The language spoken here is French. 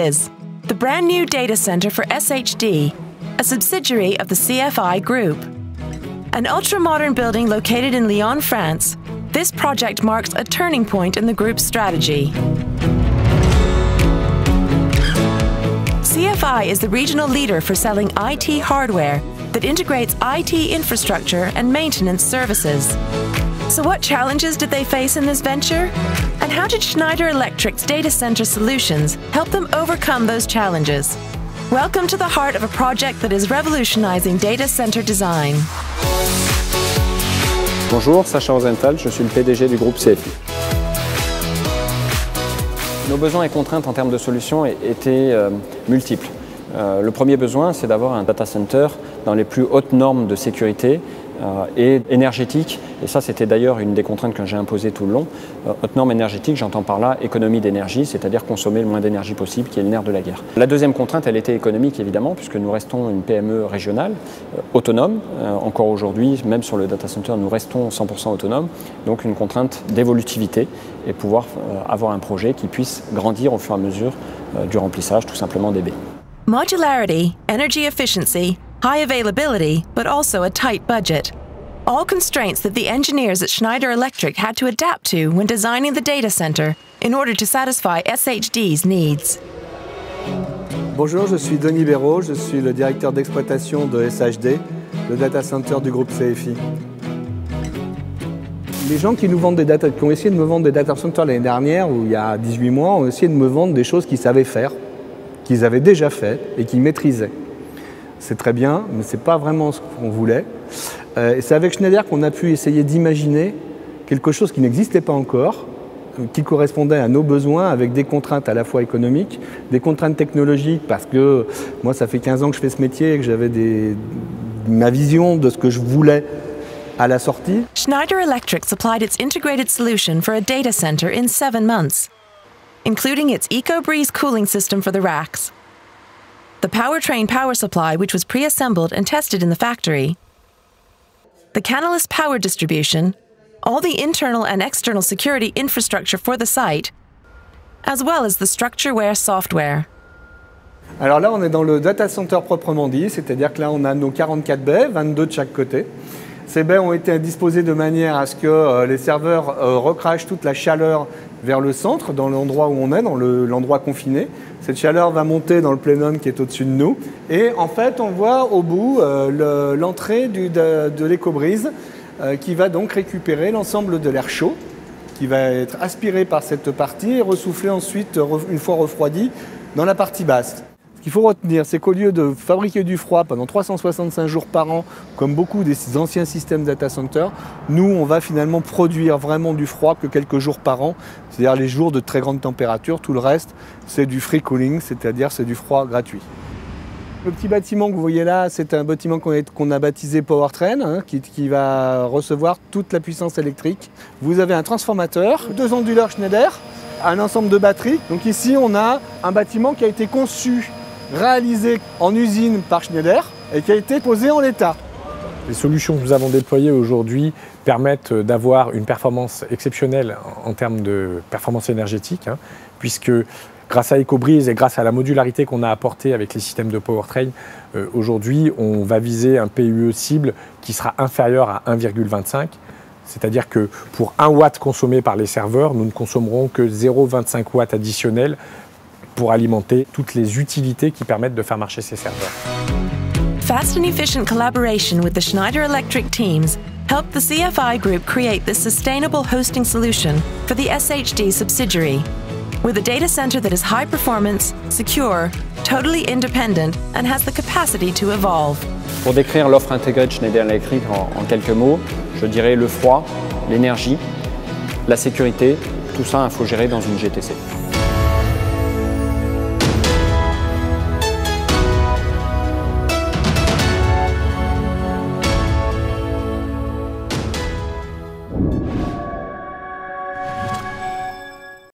is, the brand new data center for SHD, a subsidiary of the CFI Group. An ultra-modern building located in Lyon, France, this project marks a turning point in the group's strategy. CFI is the regional leader for selling IT hardware that integrates IT infrastructure and maintenance services. So what challenges did they face in this venture? And how did Schneider Electric's data center solutions help them overcome those challenges? Welcome to the heart of a project that is revolutionizing data center design. Bonjour, Sacha Rosenthal, je suis le PDG du groupe CFI. Nos besoins et contraintes en termes de solutions étaient multiples. Le premier besoin, c'est d'avoir un data center dans les plus hautes normes de sécurité et énergétique. Et ça, c'était d'ailleurs une des contraintes que j'ai imposées tout le long. Haute norme énergétique, j'entends par là économie d'énergie, c'est-à-dire consommer le moins d'énergie possible, qui est le nerf de la guerre. La deuxième contrainte, elle était économique, évidemment, puisque nous restons une PME régionale, autonome. Encore aujourd'hui, même sur le data center, nous restons 100% autonomes. Donc une contrainte d'évolutivité et pouvoir avoir un projet qui puisse grandir au fur et à mesure du remplissage, tout simplement des baies. Modularity, energy efficiency, high availability, but also a tight budget. All constraints that the engineers at Schneider Electric had to adapt to when designing the data center in order to satisfy SHD's needs. Bonjour, je suis Denis Béraud, je suis le directeur d'exploitation de SHD, le data center du groupe CFI. Les gens qui ont essayé de me vendre des data centers l'année dernière, ou il y a 18 mois, ont essayé de me vendre des choses qu'ils savaient faire, qu'ils avaient déjà fait et qu'ils maîtrisaient. C'est très bien, mais ce n'est pas vraiment ce qu'on voulait. Et c'est avec Schneider qu'on a pu essayer d'imaginer quelque chose qui n'existait pas encore, qui correspondait à nos besoins avec des contraintes à la fois économiques, des contraintes technologiques, parce que moi ça fait 15 ans que je fais ce métier et que j'avais ma vision de ce que je voulais à la sortie. Schneider Electric supplied its integrated solution for a data center in 7 months, including its EcoBreeze cooling system for the racks, the powertrain power supply which was pre-assembled and tested in the factory, the Canalys power distribution, all the internal and external security infrastructure for the site, as well as the StructureWare software. Alors là, on est dans le data center proprement dit, c'est-à-dire que là, on a nos 44 baies, 22 de chaque côté. Ces baies ont été disposées de manière à ce que les serveurs recrachent toute la chaleur vers le centre, dans l'endroit où on est, dans l'endroit confiné. Cette chaleur va monter dans le plénum qui est au-dessus de nous. Et en fait, on voit au bout l'entrée de l'EcoBreeze qui va donc récupérer l'ensemble de l'air chaud, qui va être aspiré par cette partie et ressoufflé ensuite, une fois refroidi, dans la partie basse. Ce qu'il faut retenir, c'est qu'au lieu de fabriquer du froid pendant 365 jours par an, comme beaucoup des anciens systèmes data centers, nous, on va finalement produire vraiment du froid que quelques jours par an, c'est-à-dire les jours de très grande température. Tout le reste, c'est du free cooling, c'est-à-dire c'est du froid gratuit. Le petit bâtiment que vous voyez là, c'est un bâtiment qu'on a baptisé Powertrain, qui va recevoir toute la puissance électrique. Vous avez un transformateur, 2 onduleurs Schneider, un ensemble de batteries. Donc ici, on a un bâtiment qui a été conçu, réalisé en usine par Schneider et qui a été posé en l'état. Les solutions que nous avons déployées aujourd'hui permettent d'avoir une performance exceptionnelle en termes de performance énergétique, puisque grâce à EcoBreeze et grâce à la modularité qu'on a apportée avec les systèmes de Powertrain, aujourd'hui on va viser un PUE cible qui sera inférieur à 1,25. C'est-à-dire que pour 1 watt consommé par les serveurs, nous ne consommerons que 0,25 watts additionnels pour alimenter toutes les utilités qui permettent de faire marcher ces serveurs. Fast and efficient collaboration with the Schneider Electric teams helped the CFI Group create this sustainable hosting solution for the SHD subsidiary, with a data center that is high performance, secure, totally independent, and has the capacity to evolve. Pour décrire l'offre intégrée de Schneider Electric en quelques mots, je dirais le froid, l'énergie, la sécurité, tout ça, il faut gérer dans une GTC.